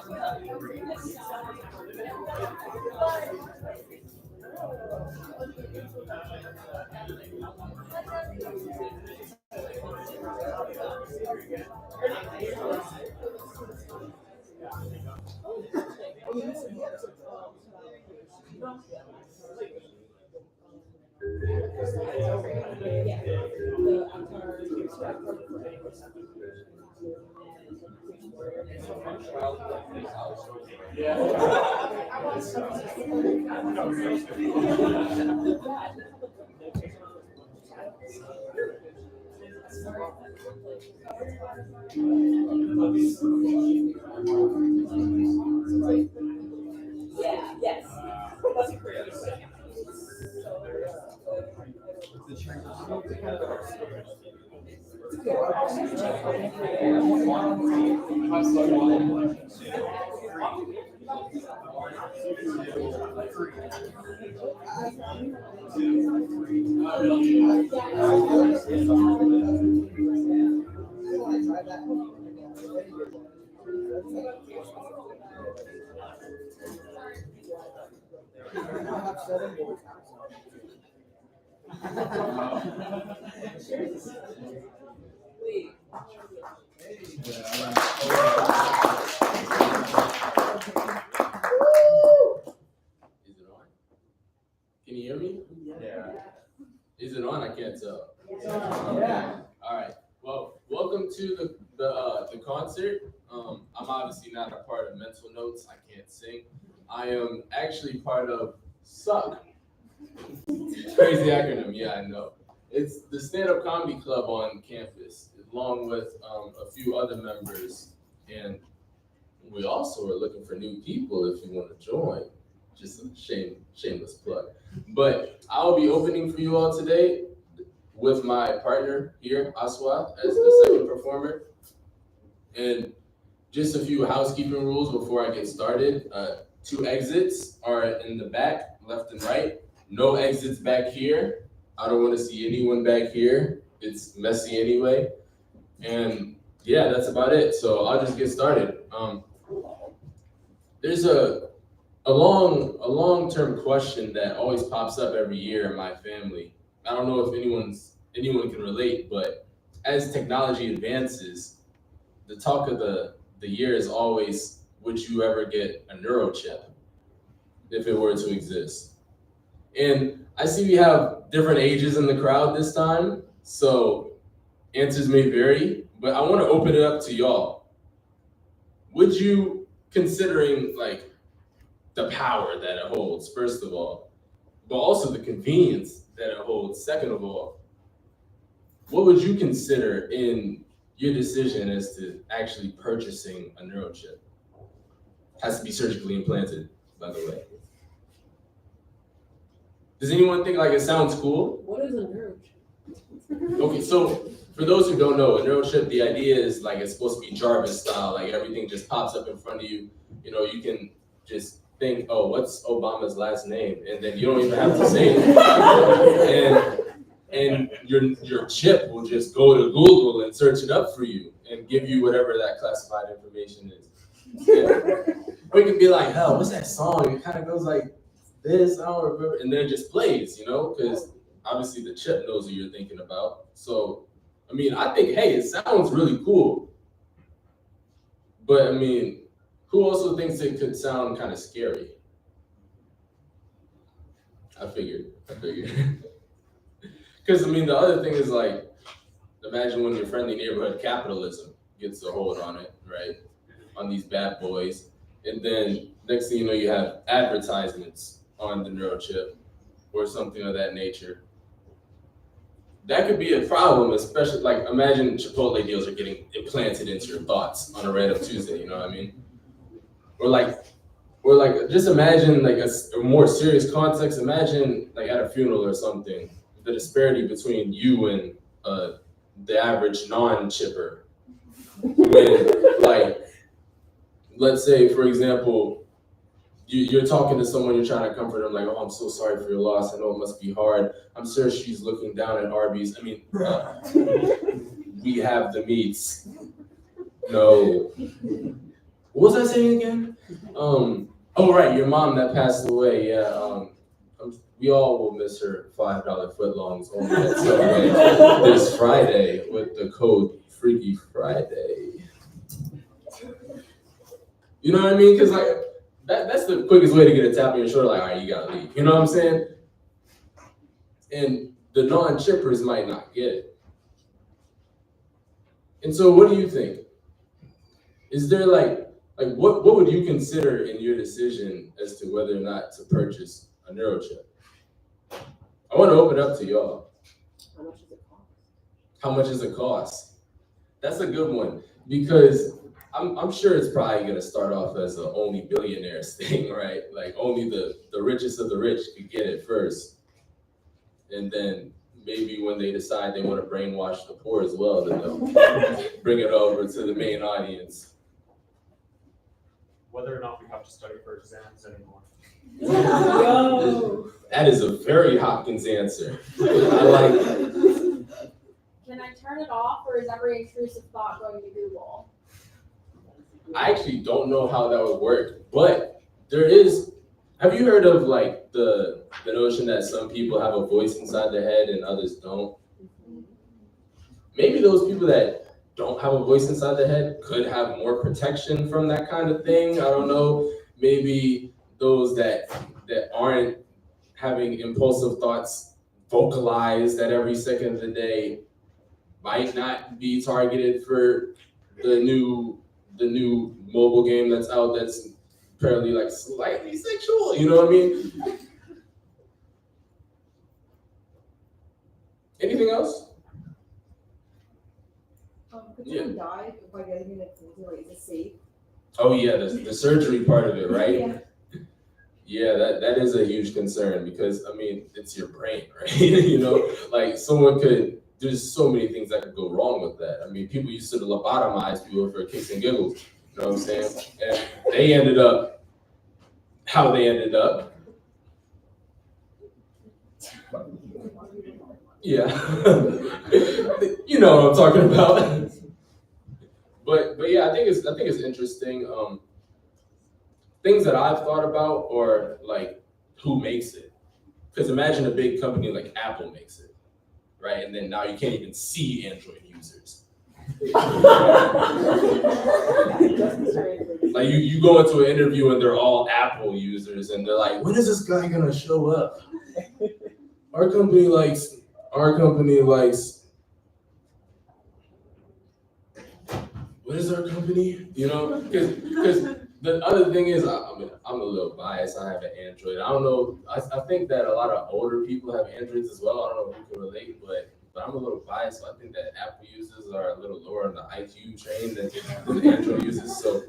Is it on? Can you hear me? Yeah. Is it on? I can't tell. Yeah. All right. Well, welcome to the concert. I'm obviously not a part of Mental Notes. I can't sing. I am actually part of SUCK. Crazy acronym. Yeah, I know. It's the stand-up comedy club on campus, along with a few other members, and we also are looking for new people if you want to join. Just a shameless plug. But I'll be opening for you all today with my partner here, Aswath, as the second performer. And just a few housekeeping rules before I get started. 2 exits are in the back, left and right. No exits back here. I don't want to see anyone back here. It's messy anyway. And yeah, that's about it. So I'll just get started. There's a long-term question that always pops up every year in my family. I don't know if anyone can relate, but as technology advances, the talk of the year is always, would you ever get a neurochip if it were to exist? And I see we have different ages in the crowd this time, so answers may vary, but I want to open it up to y'all. Would you, considering like the power that it holds, first of all, but also the convenience that it holds, second of all, what would you consider in your decision as to actually purchasing a neurochip? Has to be surgically implanted, by the way. Does anyone think like it sounds cool? What is a neurochip? Okay, so for those who don't know, a neurochip, the idea is like it's supposed to be Jarvis style, like everything just pops up in front of you. You know, you can just think, oh, what's Obama's last name? And then you don't even have to say it. And your chip will just go to Google and search it up for you and give you whatever that classified information is. Yeah. Or you could be like, hell, what's that song? It kind of goes like this, I don't remember. And then it just plays, you know, because obviously the chip knows what you're thinking about. So, I mean, I think, hey, it sounds really cool. But I mean, who also thinks it could sound kind of scary? I figured. Because I mean, the other thing is like, imagine when your friendly neighborhood capitalism gets a hold on it, right? On these bad boys. And then next thing you know, you have advertisements on the neurochip or something of that nature. That could be a problem, especially like imagine Chipotle deals are getting implanted into your thoughts on a random Tuesday, you know what I mean? Or like just imagine like a more serious context, imagine like at a funeral or something, the disparity between you and the average non-chipper. When like, let's say for example, you're talking to someone, you're trying to comfort them, like, oh, I'm so sorry for your loss. I know it must be hard. I'm sure she's looking down at Arby's. I mean, we have the meats. No. What was I saying again? Oh right, your mom that passed away. Yeah. We all will miss her $5 footlongs only at Subway this Friday with the code Freaky Friday. You know what I mean? Because like that's the quickest way to get a tap on your shoulder. Like, all right, you gotta leave. You know what I'm saying? And the non-chippers might not get it. And so, what do you think? Is there like what would you consider in your decision as to whether or not to purchase a neurochip? I want to open up to y'all. How much does it cost? How much does it cost? That's a good one because I'm sure it's probably gonna start off as a only billionaires thing, right? Like only the richest of the rich could get it first, and then maybe when they decide they want to brainwash the poor as well, then they'll bring it over to the main audience. Whether or not we have to study for exams anymore. Yo. That is a very Hopkins answer. I like it. Can I turn it off, or is every intrusive thought going to Google? I actually don't know how that would work, but there is. Have you heard of like the notion that some people have a voice inside their head and others don't? Maybe those people that don't have a voice inside their head could have more protection from that kind of thing. I don't know. Maybe those that aren't having impulsive thoughts vocalized at every second of the day might not be targeted for the new mobile game that's out that's apparently like slightly sexual, you know what I mean? Anything else? Could someone die by getting it? Like, is it safe? Oh yeah, the surgery part of it, right? Yeah. Yeah, that is a huge concern because I mean it's your brain, right? You know, like there's so many things that could go wrong with that. I mean, people used to lobotomize people for kicks and giggles, you know what I'm saying? And they ended up how they ended up. Yeah. You know what I'm talking about. But yeah, I think it's interesting. Things that I've thought about are like who makes it. Because imagine a big company like Apple makes it, right? And then now you can't even see Android users. Like you go into an interview and they're all Apple users and they're like, when is this guy gonna show up? Our company likes. What is our company? You know, because the other thing is, I'm a little biased. I have an Android. I don't know. I think that a lot of older people have Androids as well. I don't know if you can relate, but I'm a little biased. So I think that Apple users are a little lower on the IQ train than Android users. So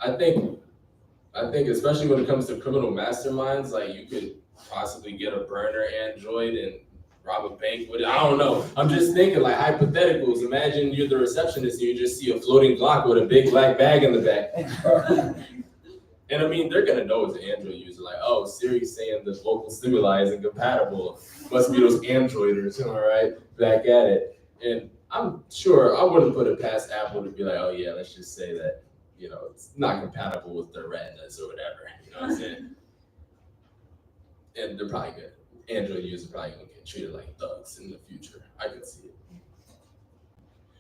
I think especially when it comes to criminal masterminds, like you could possibly get a burner Android and rob a bank with it. I don't know. I'm just thinking like hypotheticals. Imagine you're the receptionist and you just see a floating Glock with a big black bag in the back. And I mean, they're gonna know it's an Android user. Like, oh, Siri's saying the vocal stimuli is incompatible. Must be those Androiders, all right, back at it. And I'm sure I wouldn't put it past Apple to be like, oh yeah, let's just say that, you know, it's not compatible with their retinas or whatever. You know what I'm saying? And they're probably good. Android users are probably gonna get treated like thugs in the future. I could see it.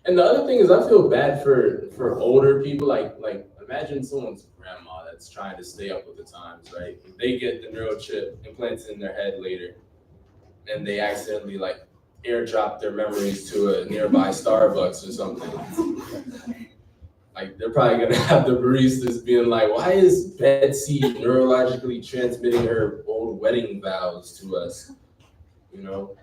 And the other thing is, I feel bad for older people. Like imagine someone's grandma that's trying to stay up with the times, right? They get the neurochip implanted in their head later, and they accidentally like airdrop their memories to a nearby Starbucks or something. Like they're probably gonna have the baristas being like, "Why is Betsy neurologically transmitting her old wedding vows to us?" You know.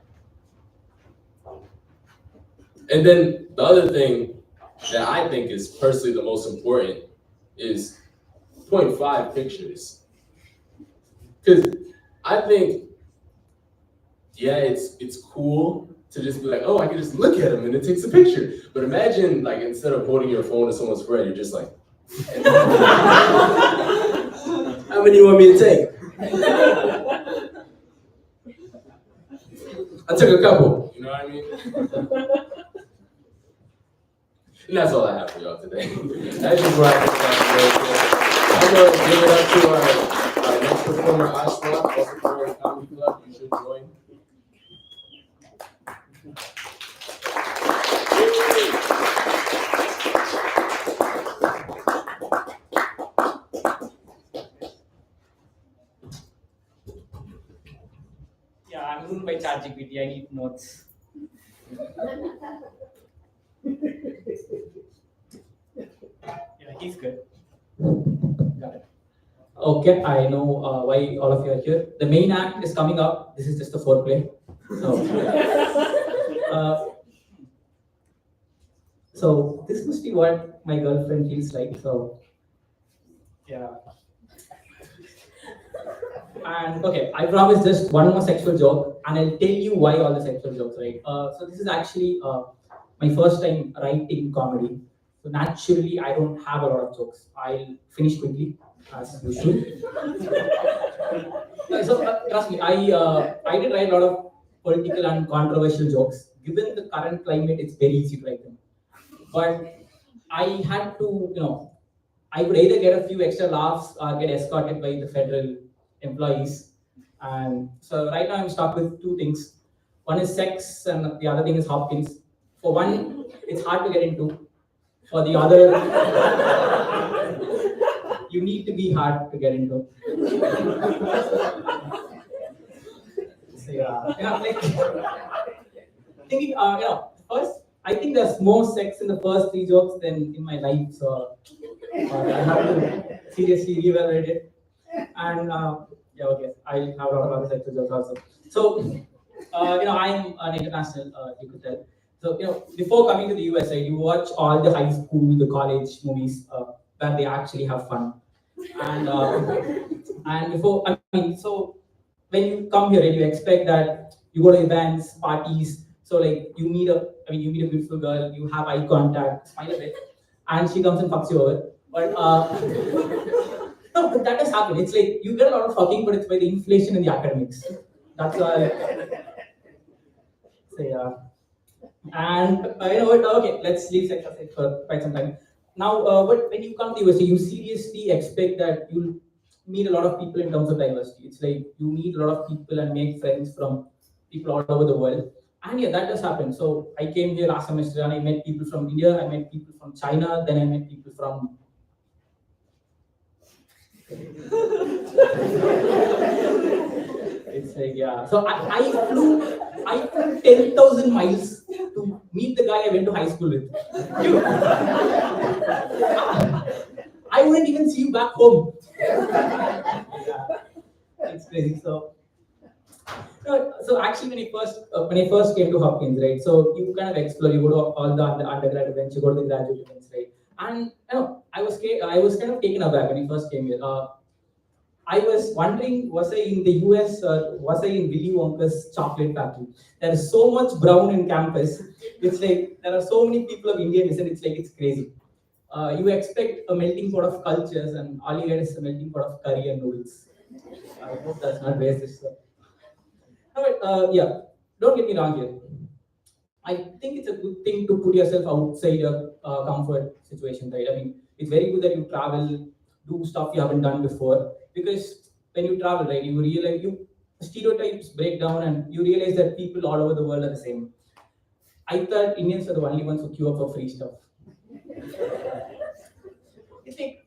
And then the other thing that I think is personally the most important is 0.5 pictures. Because I think, yeah, it's cool to just be like, oh, I can just look at them and it takes a picture. But imagine like instead of holding your phone to someone's friend, you're just like, how many you want me to take? I took a couple, you know what I mean? And that's all I have for y'all today. That's just where I I'm going to give it up to our next performer, Aswath, also for Comedy Club. You should join. Yeah, I'm ruled by ChatGPT. I need notes. Yeah, he's good. Got it. Okay, I know why all of you are here. The main act is coming up. This is just the foreplay. So, uh, so this must be what my girlfriend feels like. So, yeah. And okay, I promise just one more sexual joke, and I'll tell you why all the sexual jokes, right? So this is actually my first time writing comedy. So naturally, I don't have a lot of jokes. I'll finish quickly, as usual. Trust me, I did write a lot of political and controversial jokes. Given the current climate, it's very easy to write them. But I had to, I would either get a few extra laughs or get escorted by the federal employees. And so right now I'm stuck with two things. One is sex, and the other thing is Hopkins. For one, it's hard to get into. For the other, you need to be hard to get into. So like thinking, first, I think there's more sex in the first three jokes than in my life. So I have to seriously reevaluate it. And yeah, okay, I have a lot of other sexual jokes also. So, I'm an international, you could tell. So, before coming to the US, right, you watch all the high school, the college movies where they actually have fun. And before, I mean, so when you come here, right, you expect that you go to events, parties. So like you meet a beautiful girl, you have eye contact, smile a bit, and she comes and fucks you over. But no, but that does happen. It's like you get a lot of fucking, but it's by the inflation in the academics. That's why. So yeah. And you know what? Okay, let's leave sex aside for quite some time. Now, but when you come to USA, you seriously expect that you'll meet a lot of people in terms of diversity. It's like you meet a lot of people and make friends from people all over the world. And yeah, that does happen. So I came here last semester and I met people from India, I met people from China, then I met people from it's like yeah. So I flew 10,000 miles to meet the guy I went to high school with. Dude, I wouldn't even see you back home. Yeah, it's crazy. So actually, when I first came to Hopkins, right? So you kind of explore. You go to all the undergrad events, you go to the graduate events, right? And I was kind of taken aback when I first came here. I was wondering, was I in the US or was I in Willy Wonka's chocolate factory? There is so much brown in campus. It's like there are so many people of Indian descent. It's like it's crazy. You expect a melting pot of cultures, and all you get is a melting pot of curry and noodles. I hope that's not racist. So. No, but, yeah, don't get me wrong here. I think it's a good thing to put yourself outside your comfort situation, right? I mean, it's very good that you travel, do stuff you haven't done before, because when you travel, right, you realize stereotypes break down, and you realize that people all over the world are the same. I thought Indians are the only ones who queue up for free stuff. It's like,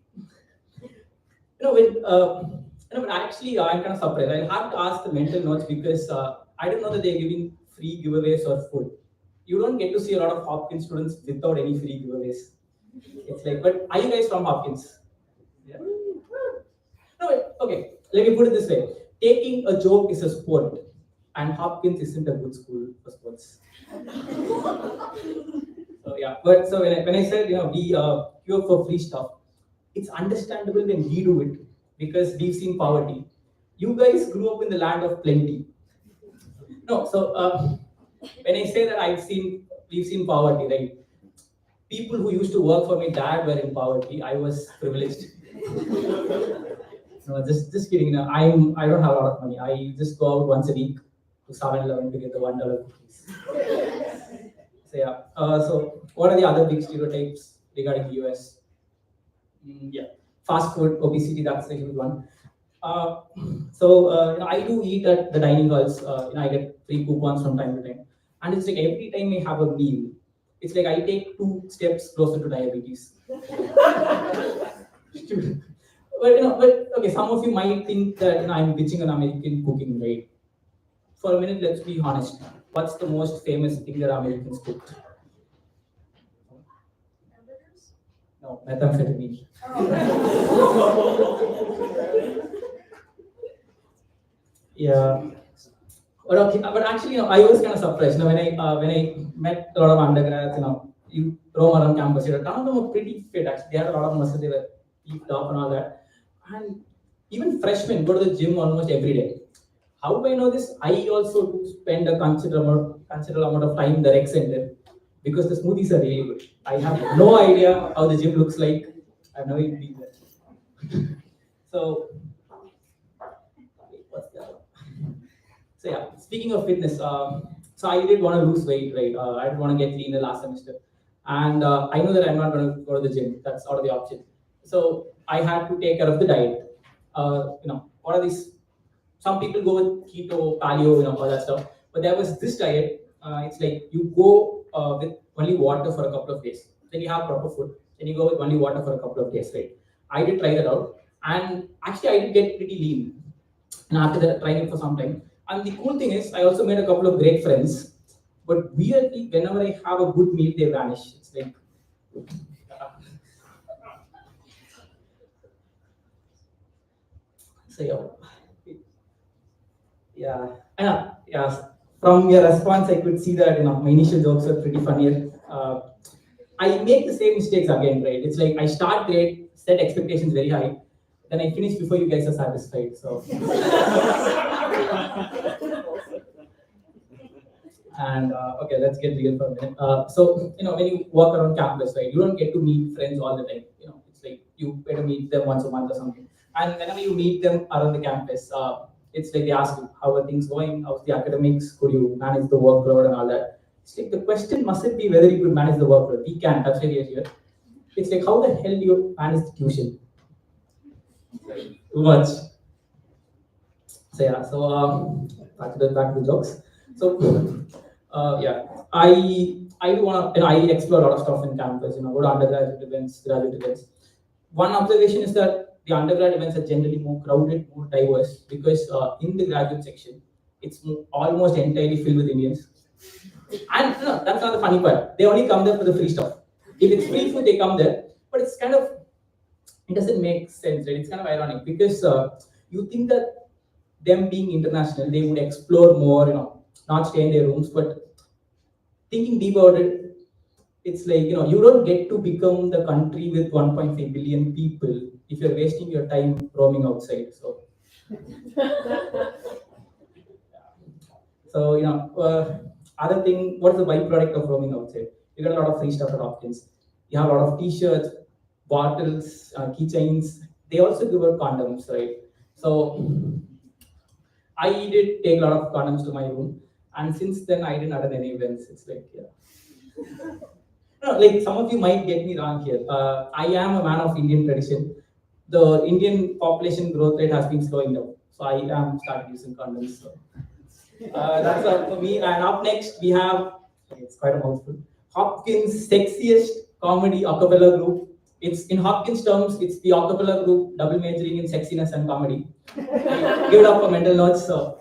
but actually, I'm kind of surprised. I'll have to ask the mental notes because I don't know that they're giving free giveaways or food. You don't get to see a lot of Hopkins students without any free giveaways. It's like, but are you guys from Hopkins? Yeah. No, wait, okay. Let me put it this way: taking a joke is a sport, and Hopkins isn't a good school for sports. So yeah, but so when I said we queue for free stuff, it's understandable when we do it because we've seen poverty. You guys grew up in the land of plenty. No, so when I say that we've seen poverty, right? People who used to work for my dad were in poverty. I was privileged. No, just kidding. I don't have a lot of money. I just go out once a week to 7-Eleven to get the $1 cookies. So yeah. So what are the other big stereotypes regarding the US? Yeah, fast food, obesity. That's the huge one. Uh, I do eat at the dining halls. I get free coupons from time to time, and it's like every time I have a meal, it's like I take 2 steps closer to diabetes. But okay, some of you might think that I'm bitching on American cooking, right? For a minute, let's be honest. What's the most famous thing that Americans cook? Hamburgers? No, methamphetamine. Yeah. But actually, I was kind of surprised. When I met a lot of undergrads, you roam around campus. None of them were pretty fit. Actually, they had a lot of muscle. They were beefed up and all that. And even freshmen go to the gym almost every day. How do I know this? I also do spend a considerable amount of time in the rec center because the smoothies are really good. I have no idea how the gym looks like. I've never even been there. So, what's the other one? So yeah, speaking of fitness, so I did want to lose weight, right? I did want to get lean the last semester, and I know that I'm not going to go to the gym. That's out of the option. So I had to take care of the diet. What are these? Some people go with keto, paleo, all that stuff. But there was this diet. It's like you go with only water for a couple of days. Then you have proper food. Then you go with only water for a couple of days, right? I did try that out, and actually I did get pretty lean. And after that, trying it for some time. And the cool thing is, I also made a couple of great friends. But weirdly, whenever I have a good meal, they vanish. It's like, so yeah. From your response, I could see that my initial jokes were pretty funnier. I make the same mistakes again, right? It's like I start great, set expectations very high, then I finish before you guys are satisfied. So. And okay, let's get real for a minute. When you walk around campus, right, you don't get to meet friends all the time. It's like you better meet them once a month or something. And whenever you meet them around the campus, it's like they ask you, how are things going? How's the academics? Could you manage the workload and all that? It's like the question mustn't be whether you could manage the workload. We can, that's why we are here. It's like, how the hell do you manage the tuition? Too much. So yeah, back to the jokes. So I do want to, I explore a lot of stuff in campus, go to undergraduate events, graduate events. One observation is that the undergrad events are generally more crowded, more diverse, because in the graduate section, it's almost entirely filled with Indians. And that's not the funny part. They only come there for the free stuff. If it's free food, they come there, but it doesn't make sense, right? It's kind of ironic because you think that them being international, they would explore more, not stay in their rooms, but thinking deep about it, it's like, you don't get to become the country with 1.5 billion people if you're wasting your time roaming outside. So, other thing, what's the byproduct of roaming outside? You get a lot of free stuff at Hopkins. You have a lot of t-shirts, bottles, keychains. They also give out condoms, right? So, I did take a lot of condoms to my room. And since then, I didn't attend any events. It's like, yeah. Like some of you might get me wrong here. I am a man of Indian tradition. The Indian population growth rate has been slowing down. So I am started using condoms. So. That's all for me. And up next, we have, it's quite a mouthful, Hopkins' sexiest comedy a cappella group. It's in Hopkins terms, it's the a cappella group double majoring in sexiness and comedy. Give it up for mental notes. So.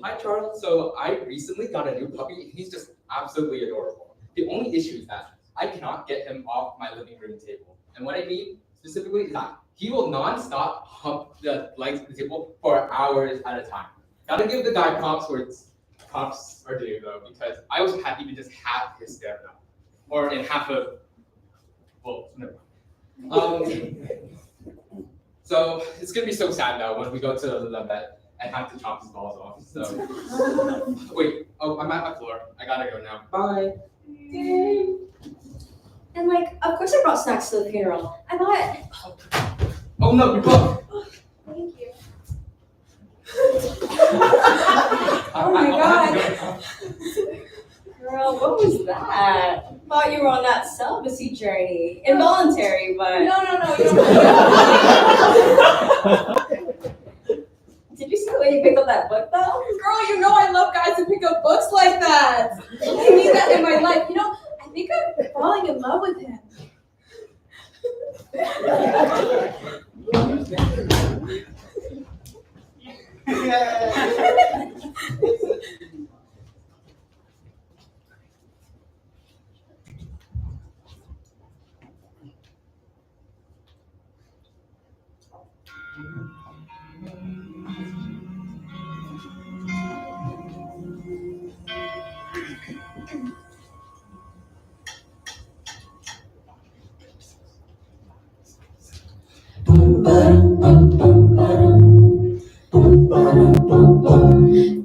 Hi, Charles. So I recently got a new puppy. He's just absolutely adorable. The only issue is that I cannot get him off my living room table. And what I mean specifically is that he will non-stop hump the legs of the table for hours at a time. Gotta give the guy props are due though, because I was happy to just have his stamina. Or in half of, well, never mind. So it's gonna be so sad now when we go to the vet and have to chop his balls off. So wait, I'm at my floor. I gotta go now. Bye. And like, of course I brought snacks to the funeral. I thought, Oh no, your book. Thank you. oh my god. Girl, what was that? Thought you were on that celibacy journey. Involuntary, but. No. Did you see the way you picked up that book though? Girl, you know I love guys who pick up books like that. I need that in my life. You know, I think I'm falling in love with him.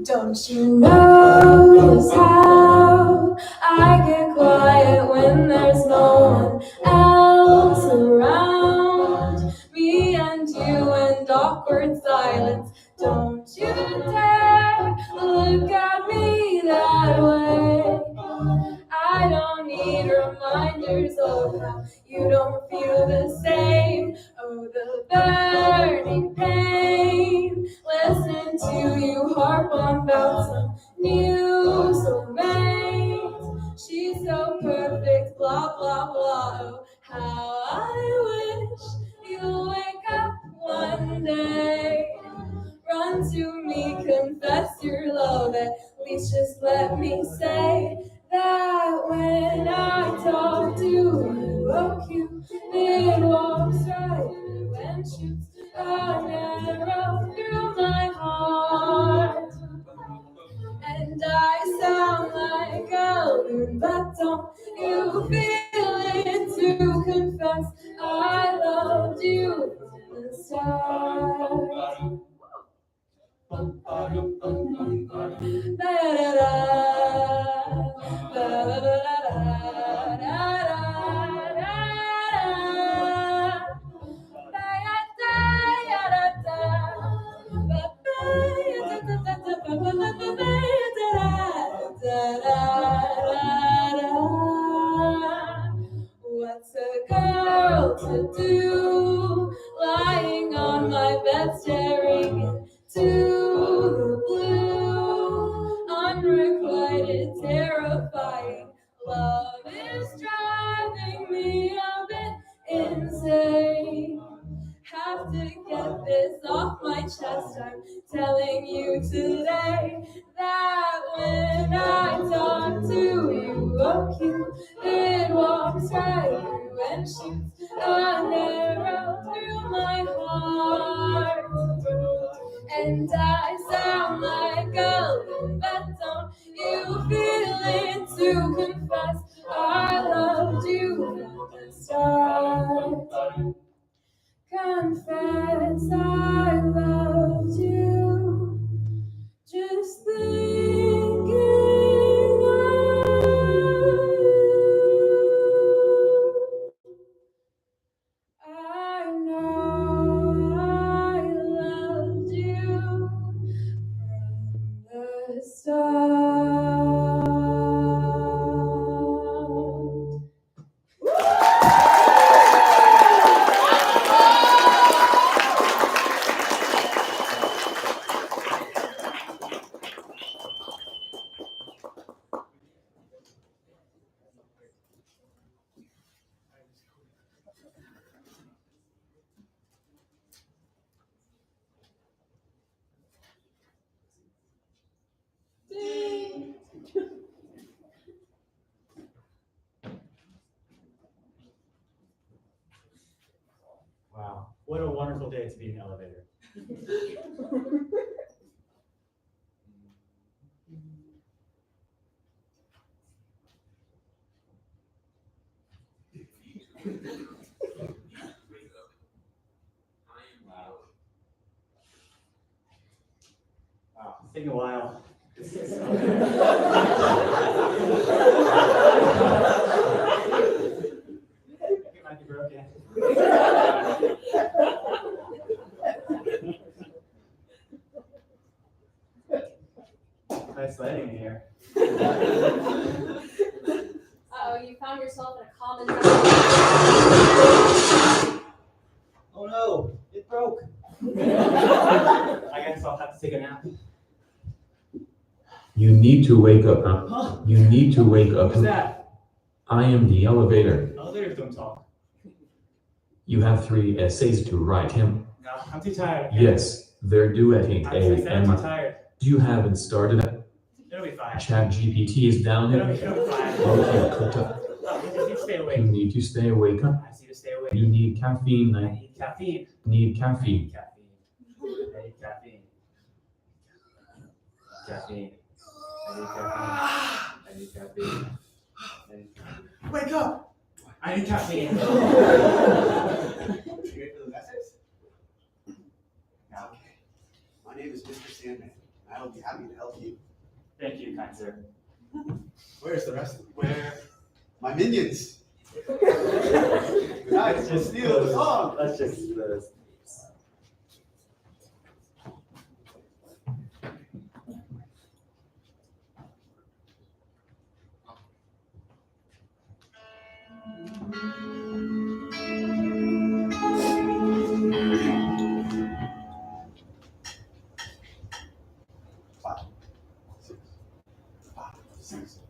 Don't you notice how I get quiet when there's no one else around? Me and you and awkward silence. Don't you dare look at me that way. I don't need reminders of how you don't feel the same. Oh, the burning pain. Listen to you harp on about some new soulmate. She's so perfect, blah, blah, blah. Oh, how I wish you'll wake up one day. Run to me, confess your love, at least just let me say that when I talk to you, oh Cupid walks right through and shoots an arrow through my heart. And I sound like a loon, but don't you feel it to confess I loved you from the start. What's a girl to do, lying on my bed staring into the blue, unrequited, terrifying. Love is driving me a bit insane. Have to get this off my chest. I'm telling you today that when I talk to you, oh Cupid walks right through and shoots an arrow through my heart. And I sound like a loon, but don't you feel it to confess I loved you from the start. Confess I loved you, just thinking of you. I know I loved you from the start. Wow, what a wonderful day to be in the elevator. Wow, it's taking a while. take a nap. You need to wake up, huh? Huh? You need to wake up. Who's that? I am the elevator. Elevators don't talk. You have 3 essays to write him. No, I'm too tired. Yes, they're due at 8 I said I'm too a.m. tired. You haven't started. It'll be fine. Chat GPT is down It'll there. be fine. Okay, cooked up. Oh, I just need to stay You awake. need to stay awake, huh? I just need to stay awake. You need caffeine. I I need caffeine. need I caffeine. need caffeine. I need caffeine. Caffeine. I need caffeine. I need caffeine. I need caffeine. Wake up! I need caffeine. You ready for the message? Okay. My name is Mr. Sandman, and I will be happy to help you. Thank you, kind sir. Where's the rest of them? Where? My minions! Guys, just steal the song! Let's just do this. Five, six, 7.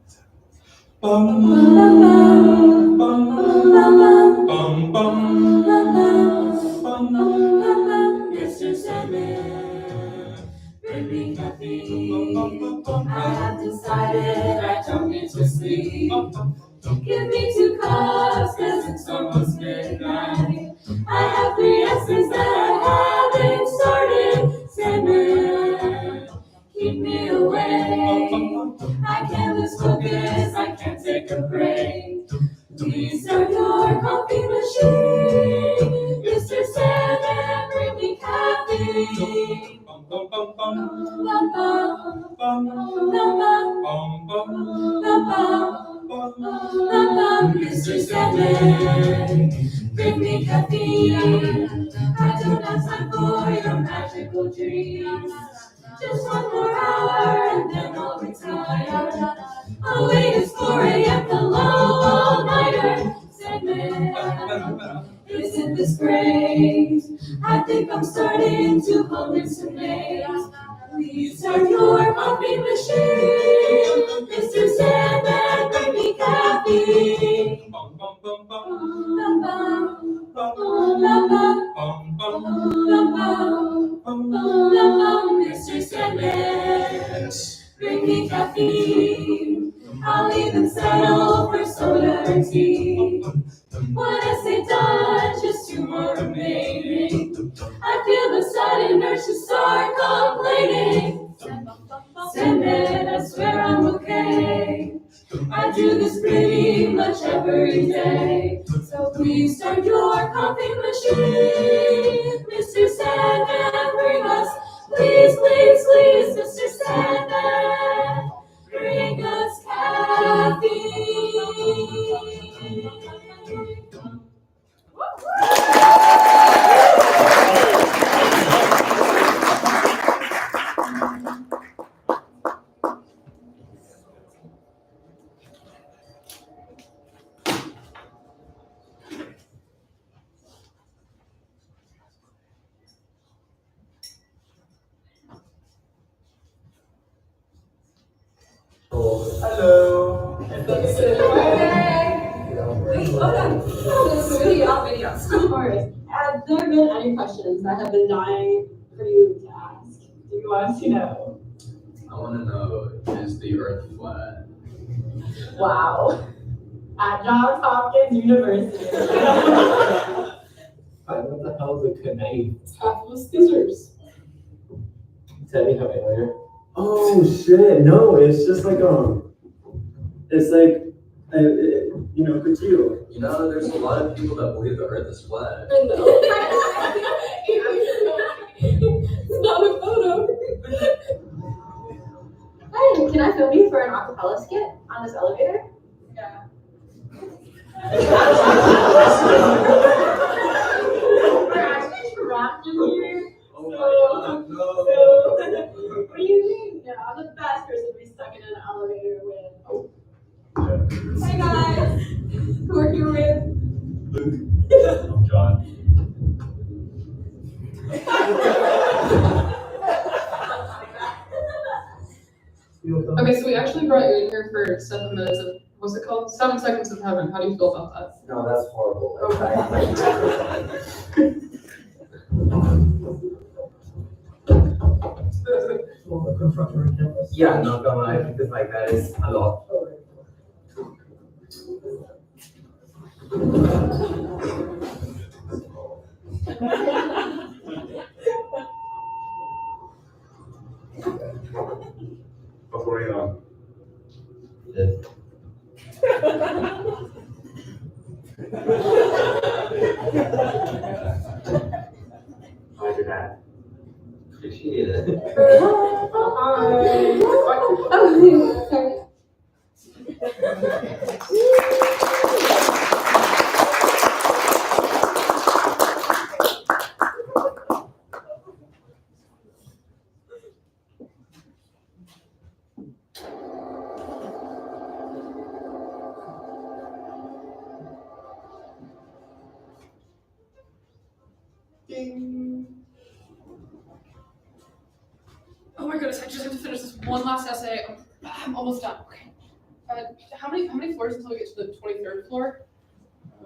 Mr. Sandman, bring me caffeine. I have decided I don't need to sleep. Give me 2 cups, cause it's almost midnight. I have 3 essays that I haven't started. Sandman, keep me awake. I can't lose focus, I can't take a break. Please start your coffee machine. Mr. Sandman, bring me caffeine. Mr. Sandman, bring me caffeine. I don't have time for your magical dreams. Just 1 more hour and then I'll retire. I'll wait, it's 4 a.m. the long all-nighter. Sandman, isn't this great? I think I'm starting to hallucinate. Please start your coffee machine. Mr. Sandman, bring me caffeine. Mr. Sandman, bring me caffeine. I'll even settle for soda or tea. 1 essay done, just 2 more remaining. I feel the sudden urge to start complaining. Sandman, I swear I'm okay. I do this pretty much every day. So please start your coffee machine. Mr. Sandman, bring us, please, please, please, Mr. Sandman, bring us caffeine. Hello! Wait, hold on. Videos. Of course. Have there been any questions that have been dying for you to ask? Do you want to know? I want to know, is the Earth flat? Wow. At Johns Hopkins University. What the hell is a knife? It's half of scissors. Tell me how earlier. Oh shit! No, it's just like it's like couture. You know, there's a lot of people that believe the Earth is flat. It's not a photo. Hey, can I film you for an acapella skit on this elevator? Yeah. We're actually trapped in here. Oh my god, no! What do you mean? Yeah, I'm the best person to be stuck in an elevator with. Oh. Hey guys, who are you with? Luke. I'm John. for what's it called? 7 Seconds of Heaven. How do you feel about that? No, that's horrible. Yeah, no, come on. I think this like that is a lot. What's going on? How's your dad? Appreciate it. Oh, sorry. Oh my goodness, I just have to finish this one last essay. I'm almost done. Okay. How many floors until we get to the 23rd floor?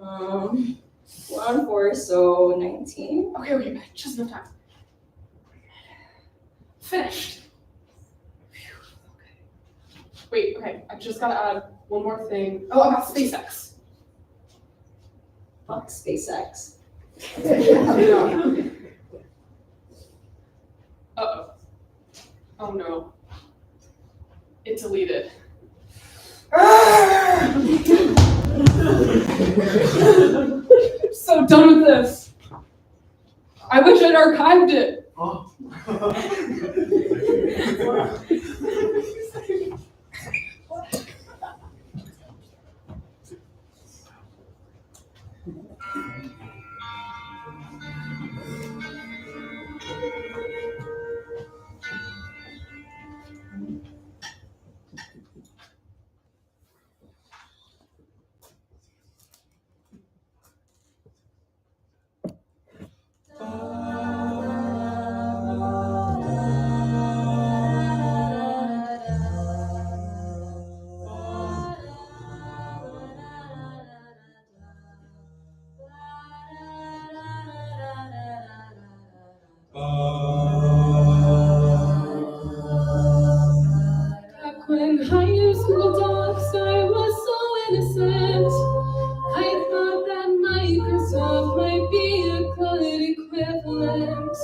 We're on 4, so 19. Okay, just enough time. Finished. Phew, okay. Wait, okay, I just gotta add one more thing. Oh, about SpaceX. Fuck SpaceX. Uh-oh. Oh no. It deleted. I'm so done with this. I wish I'd archived it. Oh. Back when I used Google Docs, I was so innocent. I thought that Microsoft might be a good equivalent.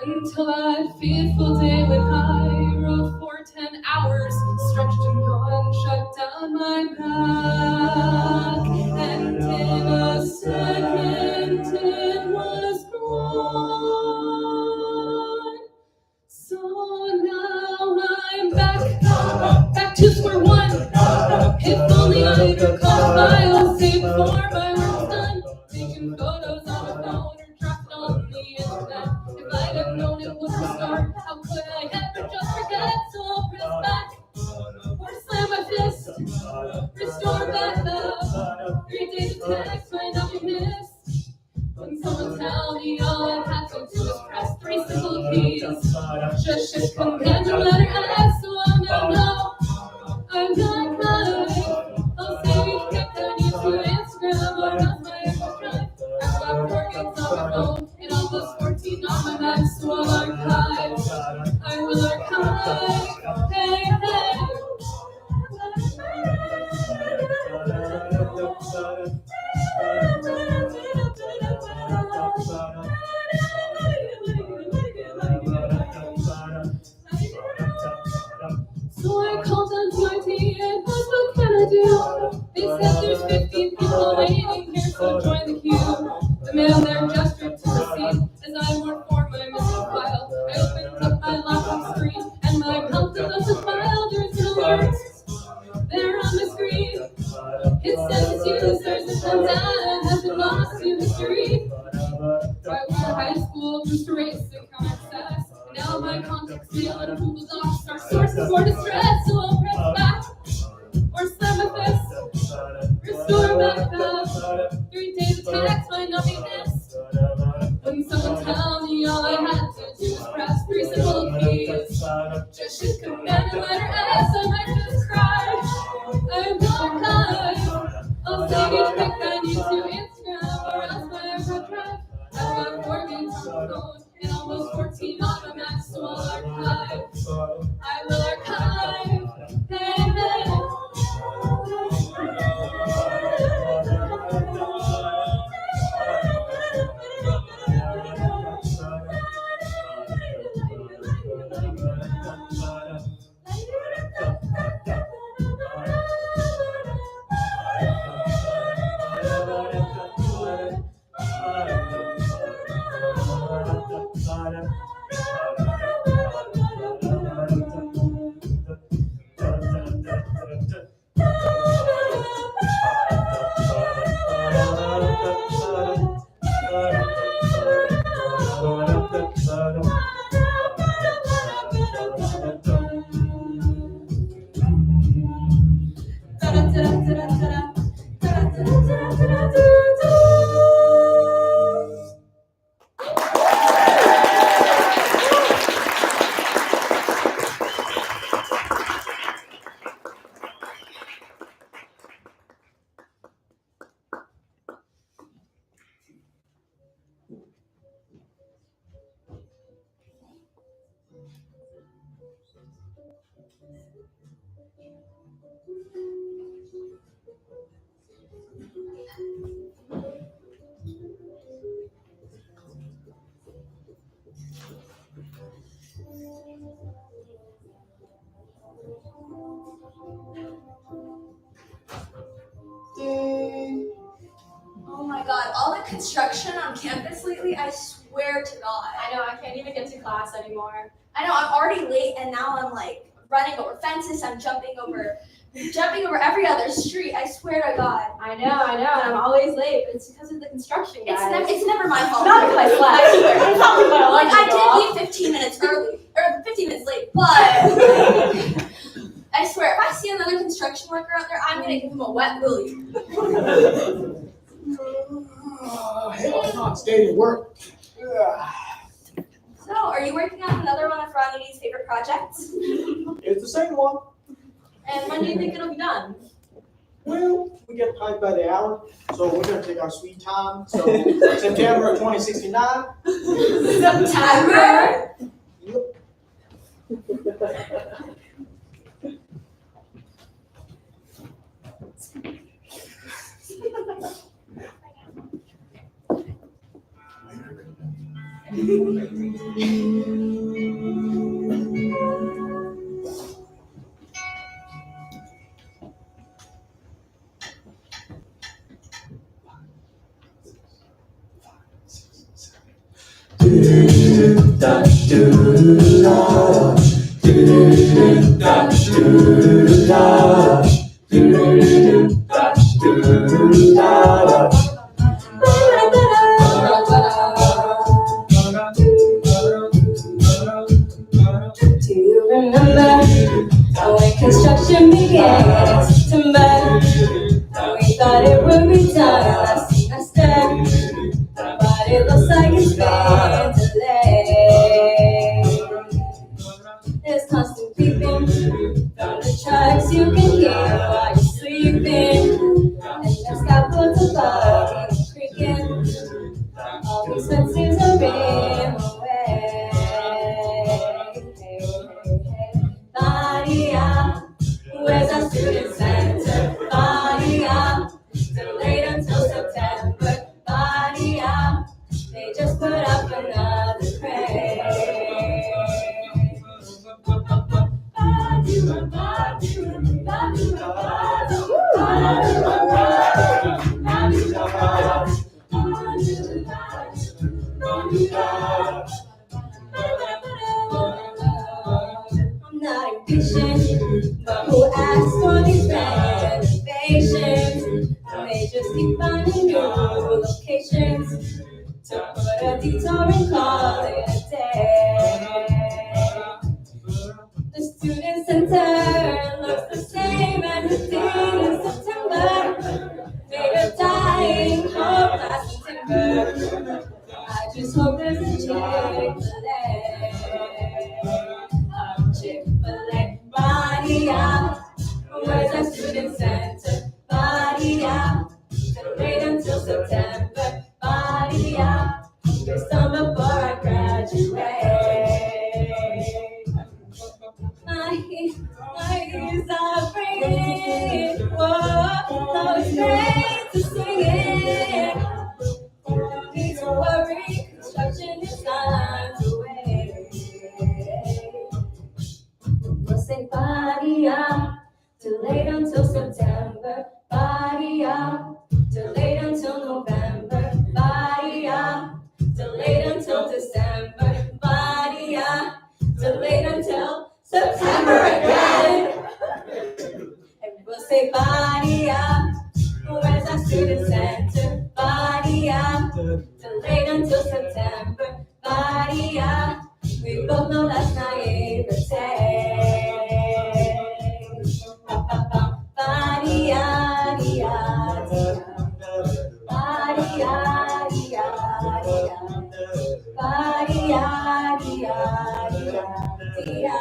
Until that fateful day when I wrote for 10 hours, stretched and yawned, shut down my back. And in a second it was gone. So now I'm back to square one. If only I'd recall files saved before my work's done. Taking photos on my phone or dropped on the internet. If I'd have known it would restart, how could I ever just forget? So I'll press back or slam my fist. Restore back up. 3 days of text might not be missed. When someone tell me all I had to do was press 3 simple keys. Just shift command and letter S, so I'll now know I'm not live. I'll save kept on YouTube, Instagram, or else my extra drive. I've got 4 gigs on my phone and almost 14 on my Mac, so I'll archive. I will archive. Hey, hey. So I called on TRT and asked what can I do? They said there's 15 people waiting here, so join the queue. The man there gestured to the seat as I worked for my missing file. I opened up my laptop screen and my mouth was a file. There's an alert there on the screen. It says users and data has been lost to history. Right when high school, just erased account access. Now my contacts mail and Google Docs are sources for distress. So I'll press back or slam my fist. Restore back up. 3 days of text might not be missed. When someone tell me all I had to do was press 3 simple keys. Just shift command and letter S, I might just cry. phone and almost 14 on my maximum archive. I will archive. Oh my god, all the construction on campus lately, I swear to God. I know, I can't even get to class anymore. I know, I'm already late and now I'm like running over fences, I'm jumping over every other street, I swear to God. I know, and I'm always late, but it's because of the construction guys. It's never my fault. Not because I slept. I swear. It's not because I Like, left I you off. did leave 15 minutes early, or 15 minutes late, but I swear, if I see another construction worker out there, I'm gonna give him a wet willy. Hell, not stay to work. So, are you working on another one of Ronnie's favorite projects? It's the same one. And when do you think it'll be done? Well, we get paid by the hour, so we're gonna take our sweet time. So September of 2069. September? Do you remember when construction began in September? We thought it would be done last semester, but it looks like it's been delayed. There's constant beeping from the trucks you can hear while you're sleeping, and there's scaffolds above and creaking. All these fences are in the way. Body up, where's our student center? Body up, delayed until September. Body up, they just put up another crane. I'm not impatient, but who asked for these renovations? They just keep finding new locations to put a detour and call it a day. The student center looks the same as it did in September, made of dying hope last September. I just hope there's a Chick-fil-A. Chick-fil-A, body up. Where's our student center? Body up. Gonna wait until September. Body up. There's some before I Delayed until September. Body-ya, we both know that's naivete. Body-ya-di-ya-di-ya. Body-ya-di-ya-di-ya. Body-ya-di-ya-di-ya.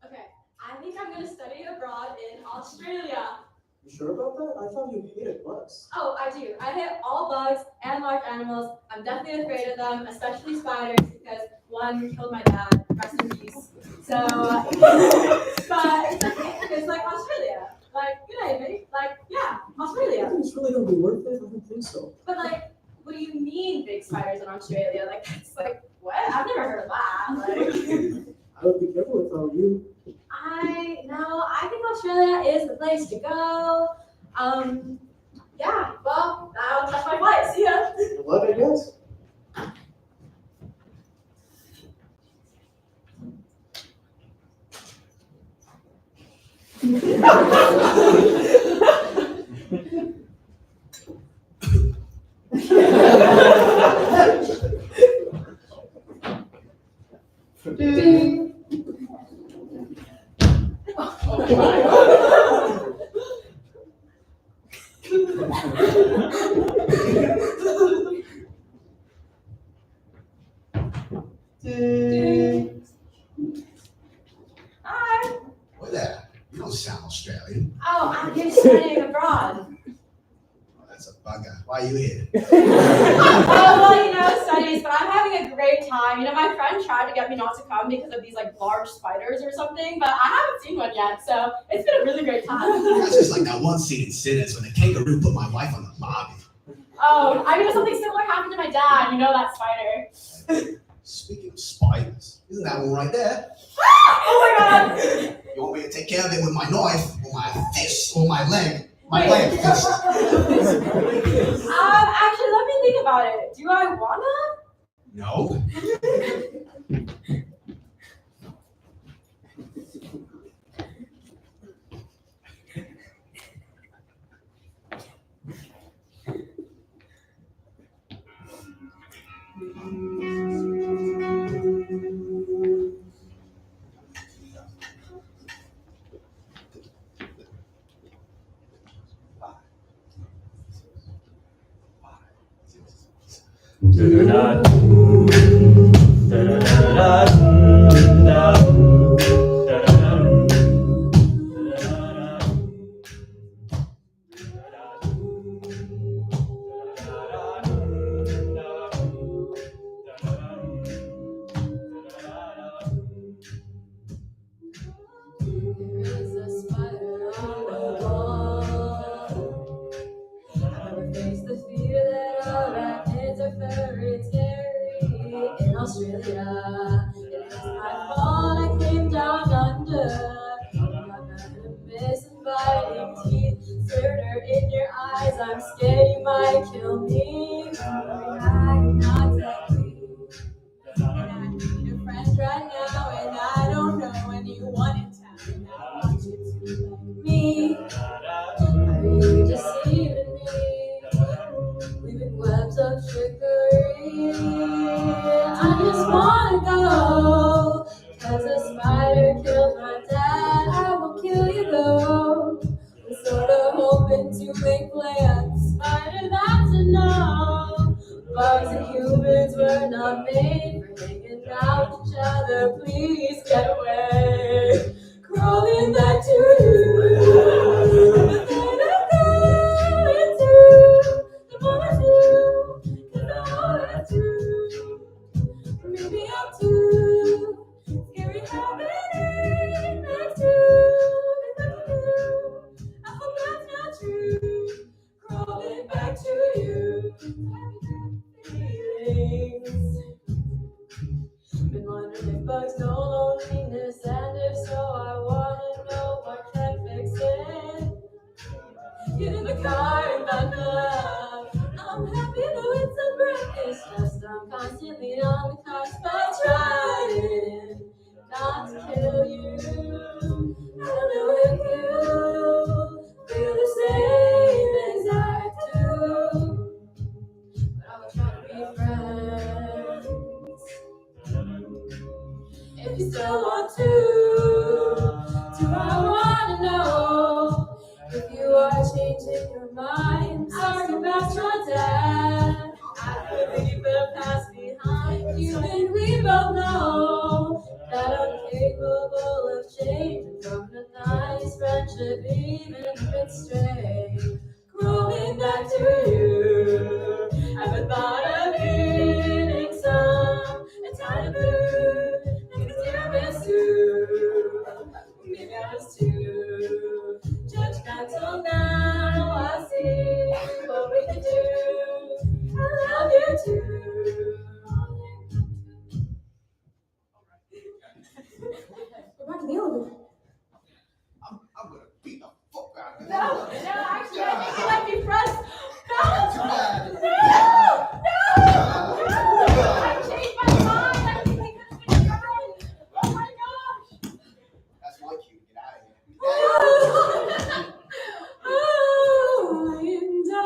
Okay, I think I'm gonna study abroad in Australia. You sure about that? I thought you hated bugs. Oh, I do. I hate all bugs and large animals. I'm definitely afraid of them, especially spiders, because one killed my dad. Rest in peace. So, but it's okay. It's like Australia. Like, good day, mate. Like, yeah, I Australia. think it's really gonna be worth it. I don't think so. But like, what do you mean big spiders in Australia? Like, it's like, what? I've never heard of that. Like, I would be careful if I were you. I think Australia is the place to go. Yeah, well, that's my flight. See ya. Good luck, I guess. Hi. What there? You don't sound Australian. Oh, I'm here studying abroad. Oh, that's a bugger. Why are you here? Well, studies, but I'm having a great time. My friend tried to get me not to come because of these like large spiders or something, but I haven't seen one yet, so it's been a really great time. That's just like that one scene in Sinners when the kangaroo put my wife on the Barbie. Oh, something similar happened to my dad. You know that spider. Speaking of spiders, isn't that one right there? Oh my god! You want me to take care of it with my knife, or my fist, or my leg? My leg, fist. Actually, let me think about it. Do I wanna? No. There's a spider on the wall. Never face the fear that arachnids are very scary. In Australia, it is my fault I came down under. I'm venomous and biting teeth, murder in your eyes. I'm scared you might kill me. I'm not that weak, and I need a friend right now, and I don't know anyone in town. And I want you to like me. Are you deceiving me? Weaving webs of trickery. I just wanna go, 'cause a spider killed my dad. I will kill you though. I'm sorta hoping to make plans. Spider, that's a no. Bugs and humans were not made for hanging out with each other. Please get away. Crawling back to you. The more I do, 'cause I wanna do. Maybe I'm too scary happening next to get in the car and back up. I'm happy though it's a break. It's just I'm constantly on the cusp of trying not to kill you. I don't know if you feel the same as I do, but I will try to be friends. If you still want to, do I want to know if you are changing your mind? Sorry about your dad. I could leave the past behind you, and we both know that I'm capable of changing from a nice friendship, even if it's strange. Crawling back to you, I've been thought of getting some Italian food and tiramisu. Maybe I was too judgmental now. I see what we can do. I love you too. We're back to the elevator. I'm gonna beat the fuck out of you. No, actually, I think we might be friends. No! Too bad. I changed my mind. I think we could have been friends. Oh my gosh. That's my cue. Get out of here. Oh, and I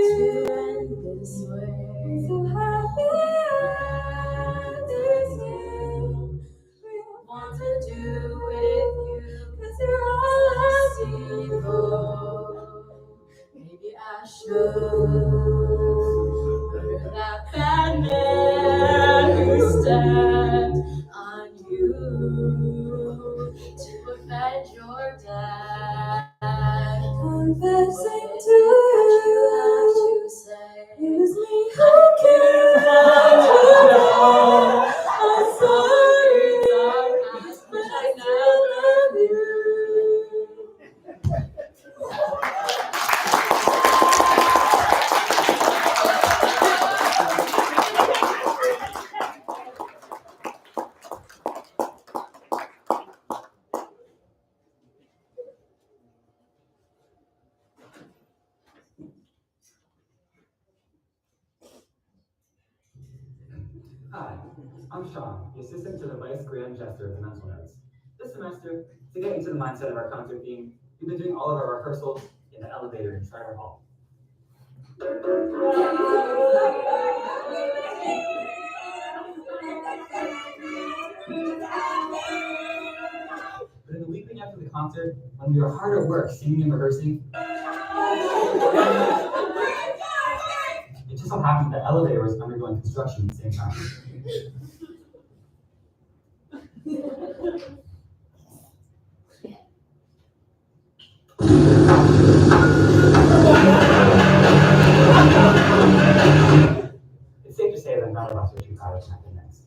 to end this way. So happy this game. We want to do with you, 'cause you're all I see for. Maybe I should murder that bad man who stepped on you to avenge your dad. Confessing to you, say, use me, who cares? I'm sorry, but I still love you. Hi, I'm Sean, the assistant to the Vice Grand Jester of the Mental Notes. This semester, to get into the mindset of our concert theme, we've been doing all of our rehearsals in the elevator inside our hall. But in the weekend after the concert, when we were hard at work singing and rehearsing, it just so happened the elevator was undergoing construction at the same time. It's safe to say that none of us are too proud of what happened next.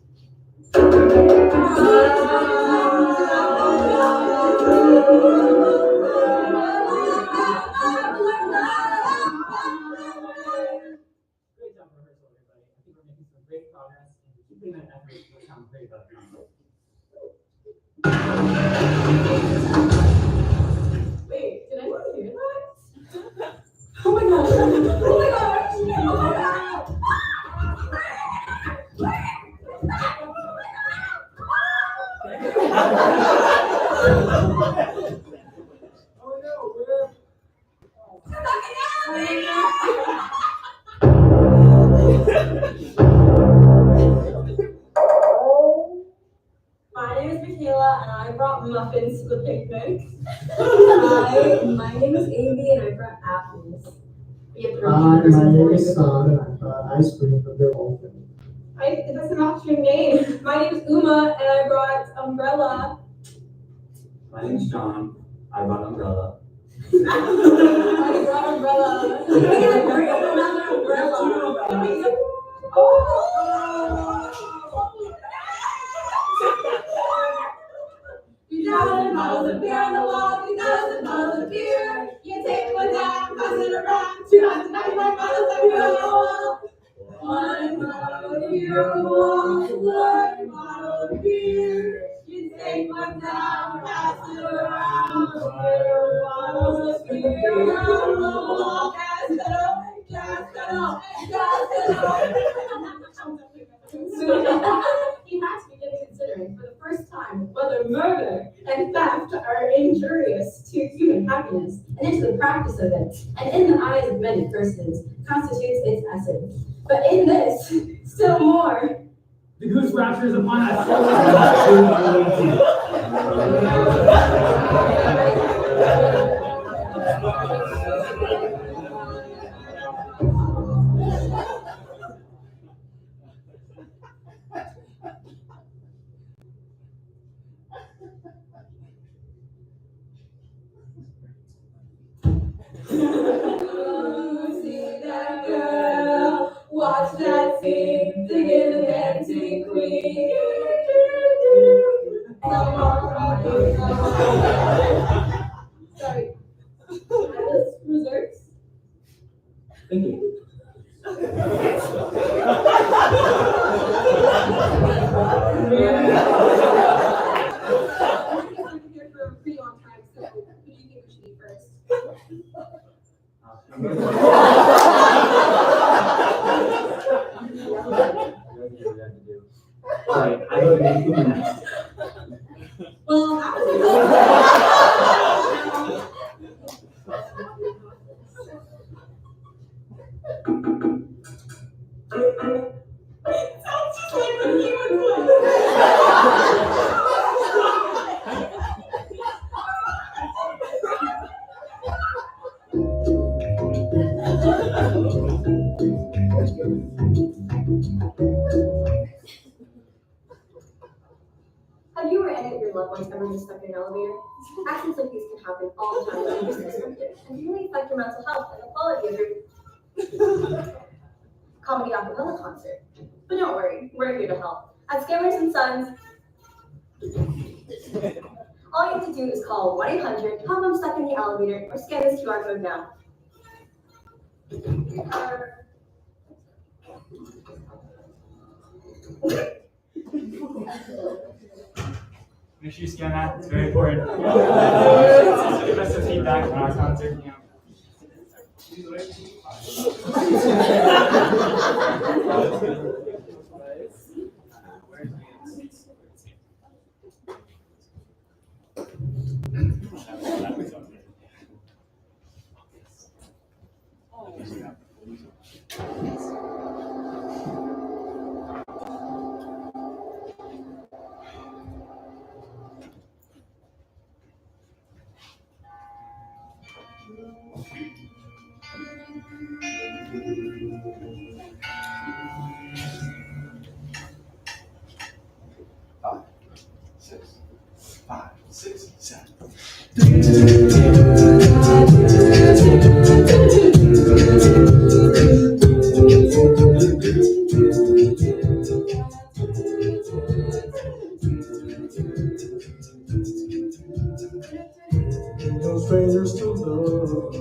Great job rehearsal, everybody. I think we're making some great progress and keeping that effort will sound great about the concert. Wait, did anyone hear that? Oh my gosh. Oh my gosh. Oh my god. Oh no, we're My name is Mikaela, and I brought muffins to the picnic. Hi, my name is Amy and I brought apples. We have Hi, my name is Saad and I brought ice cream from their old family. It doesn't match your name. My name is Uma, and I brought umbrella. My name's John. I brought umbrella. I brought umbrella. Bring up another umbrella. $3,000 of beer on the wall, $3,000 of beer. You take one down, pass it around, $295 of beer on the wall. One bottle of beer on the wall, one bottle of beer. You take one down, pass it around, beer bottles He had to begin considering for the first time whether murder and theft are injurious to human happiness and into the practice of it, and in the eyes of many persons, constitutes its essence. But in this, still more, The goose rapture is upon us. see that girl, watch that scene, singing the dancing queen. Sorry. Alice reserves. Thank you. I'm here for a pretty long time, so who do you think we should eat first? Alright, I go to make food next. Well, that was sounds just like when he would Have you or any of your loved ones ever been stuck in an elevator? Actions like these can happen all the time and can really affect your mental health and the quality of your comedy acapella concert. But don't worry, we're here to help. At Scammers and Sons, all you have to do is call 1-800-HELP I'm stuck in the elevator or scan this QR code now. Make sure you scan that, it's very important. Give us some feedback on our concert, you know. No strangers to love.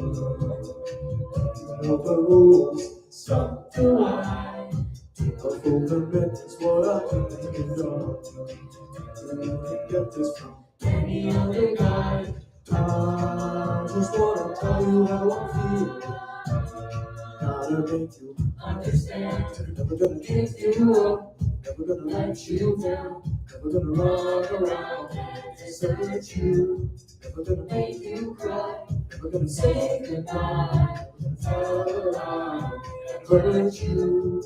Know the rules, stop the line. A full commitment's what I think of. And you can get this from any other guy. I just wanna tell you how I feel. Gotta make you understand. Never gonna give you up. Never gonna let you down. Never gonna run around and desert you. Never gonna make you cry. Never gonna say goodbye. Never gonna tell a lie and hurt you.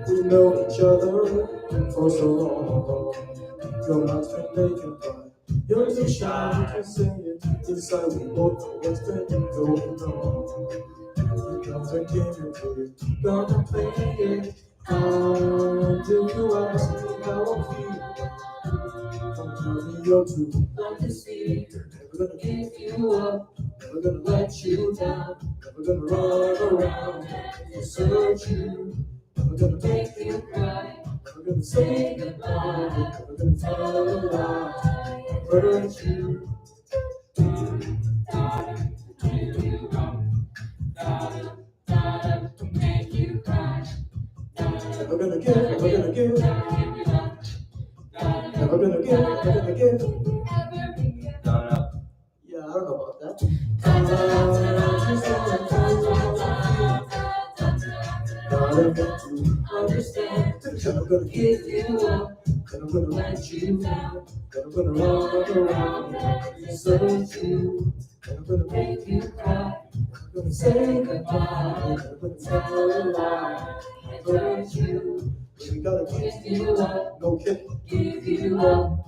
We know each other for so long. Your heart's been taken by. You're too shy to say it. Inside we both know what's been going on. You got the game into it. Gonna play it. How do you ask me how I feel? Come tell me you're too blind to see. Never gonna give you up. Never gonna let you down. Never gonna run around and desert you. Never gonna make you cry. Never gonna say goodbye. Never gonna tell a lie and hurt you. Never gonna give, never gonna give. Never gonna give, never gonna give. Gotta get to understand that I'm gonna give you up, that I'm gonna let you down, that I'm gonna run around and search you, that I'm gonna make you cry, I'm gonna say goodbye, I'm gonna tell a lie, and hurt you. We gotta give you up, no kidding, give you up.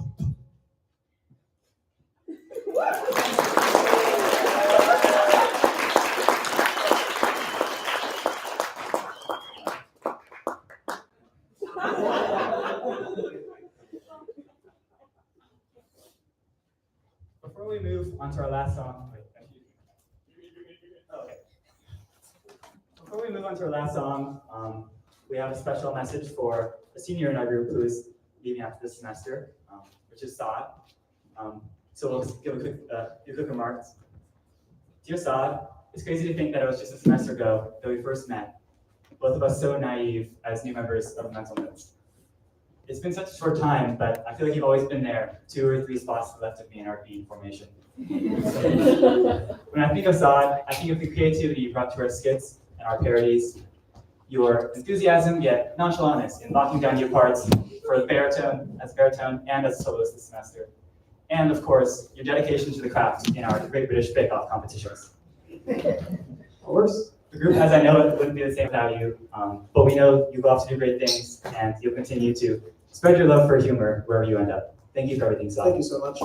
Before we move on to our last song, Before we move on to our last song, we have a special message for a senior in our group who is leaving after this semester, which is Saad. So we'll just give a quick remarks. Dear Saad, it's crazy to think that it was just a semester ago that we first met, both of us so naive as new members of Mental Notes. It's been such a short time, but I feel like you've always been there, 2 or 3 spots left of me in our being formation. When I think of Saad, I think of the creativity you brought to our skits and our parodies, your enthusiasm yet nonchalantness in locking down your parts for the baritone and as a soloist this semester. And of course, your dedication to the craft in our Great British Bake Off competitions. Of course, the group, as I know, it wouldn't be the same without you, but we know you go off to do great things and you'll continue to spread your love for humor wherever you end up. Thank you for everything, Saad. Thank you so much.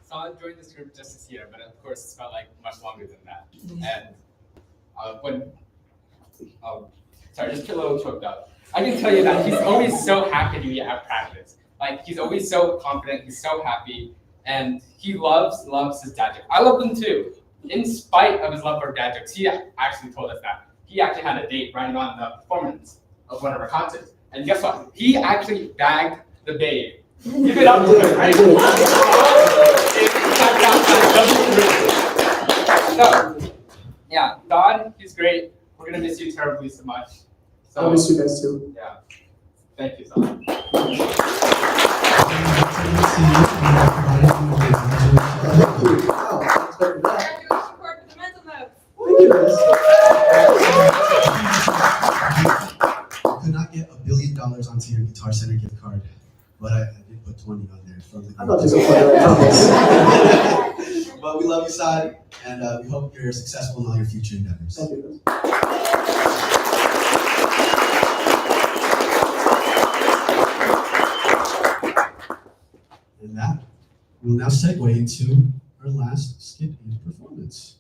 Saad joined this group just this year, but of course it's felt like much longer than that. And sorry, just get a little choked up. I can tell you that he's always so happy to be at practice. Like, he's always so confident, he's so happy, and he loves his dad jokes. I love them too. In spite of his love for dad jokes, he actually told us that he actually had a date right on the performance of one of our concerts. And guess what? He actually bagged the babe. Give it up to him, right? So, yeah, Don, he's great. We're gonna miss you terribly so much. So, I'll miss you guys too. Yeah. Thank you, Saad. I could not get $1 billion onto your Guitar Center gift card, but I did put 20 on there from the. I'm not disappointed. I promise. But we love you, Saad, and we hope you're successful in all your future endeavors. Thank you. And that will now segue into our last skit and performance.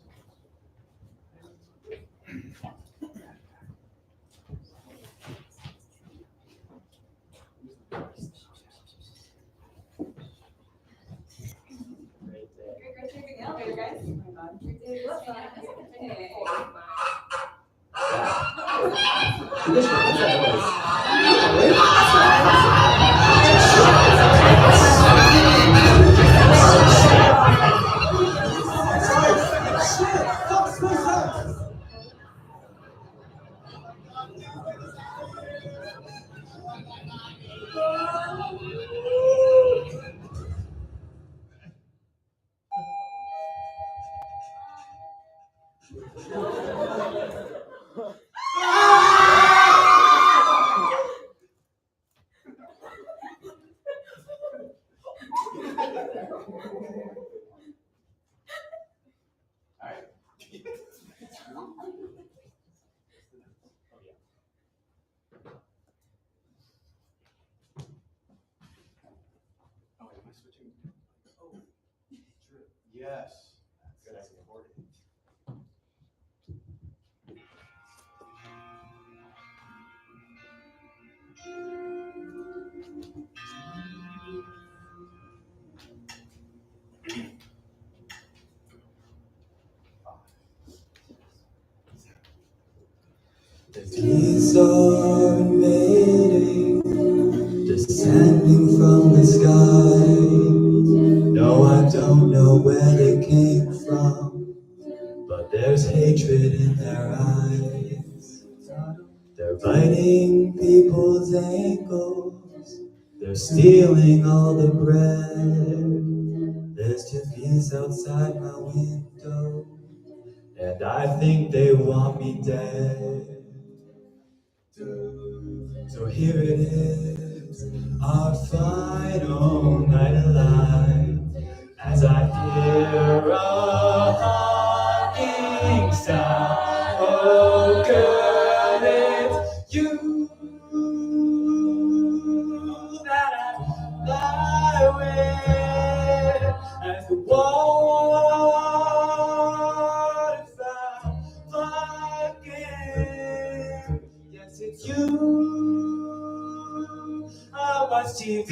Yes. Good idea. The keys are invading, descending from the sky. No, I don't know where they came from, but there's hatred in their eyes. They're biting people's ankles. They're stealing all the bread. There's two geese outside my window, and I think they want me dead. So here it is, our final night alive, as I hear a honking sound. Oh girl, it's you that I lie with, as the water flooding. Yes, it's you I watch TV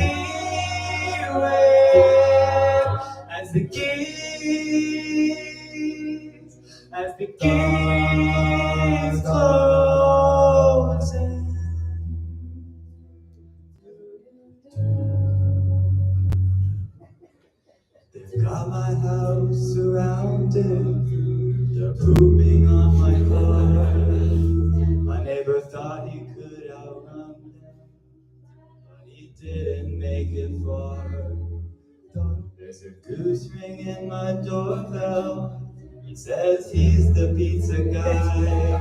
with, as the geese closing. They've got my house surrounded. They're pooping on my car. My neighbor thought he could outrun them, but he didn't make it far. There's a goose ringing my doorbell. He says he's the pizza guy,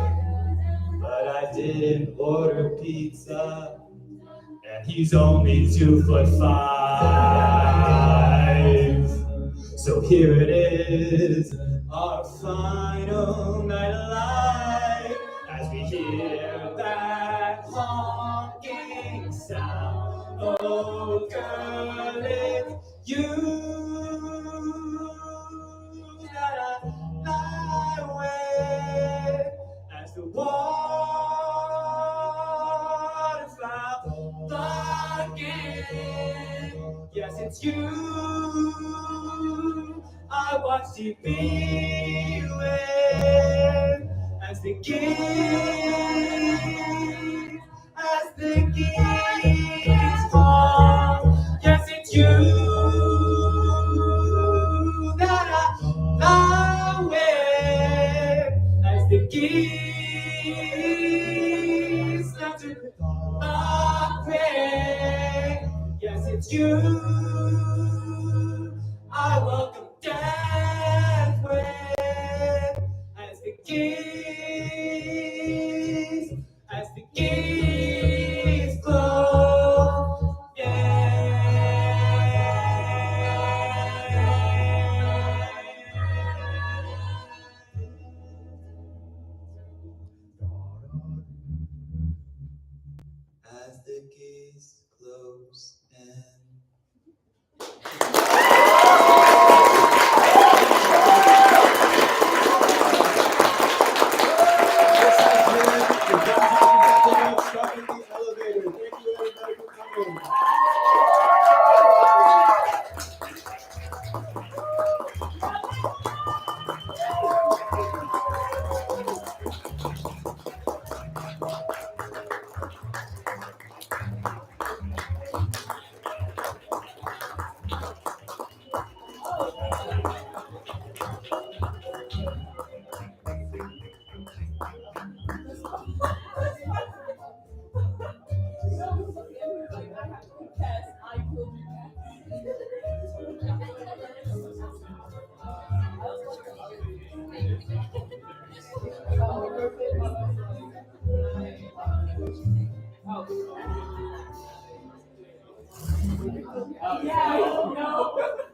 but I didn't order pizza, and he's only 2'5". So here it is, our final night alive, as we hear that honking sound. Oh girl, it's you that I lie with, as the water flooding. Yes, it's you I watch TV with, as the geese fall. Yes, it's you that I lie with, as the geese start to pray. Yes, it's you I welcome death with, as the geese close. As the geese close in. Yeah, no.